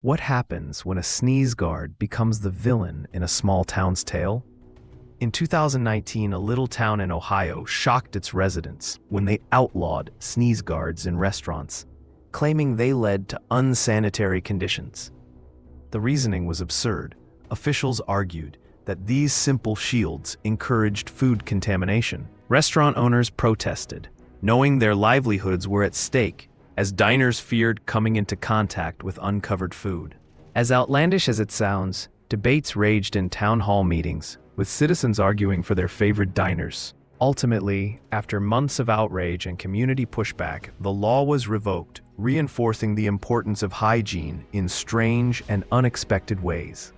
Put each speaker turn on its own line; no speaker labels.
What happens when a sneeze guard becomes the villain in a small town's tale? In 2019, a little town in Ohio shocked its residents when they outlawed sneeze guards in restaurants, claiming they led to unsanitary conditions. The reasoning was absurd. Officials argued that these simple shields encouraged food contamination. Restaurant owners protested, knowing their livelihoods were at stake, as diners feared coming into contact with uncovered food. As outlandish as it sounds, debates raged in town hall meetings, with citizens arguing for their favorite diners. Ultimately, after months of outrage and community pushback, the law was revoked, reinforcing the importance of hygiene in strange and unexpected ways.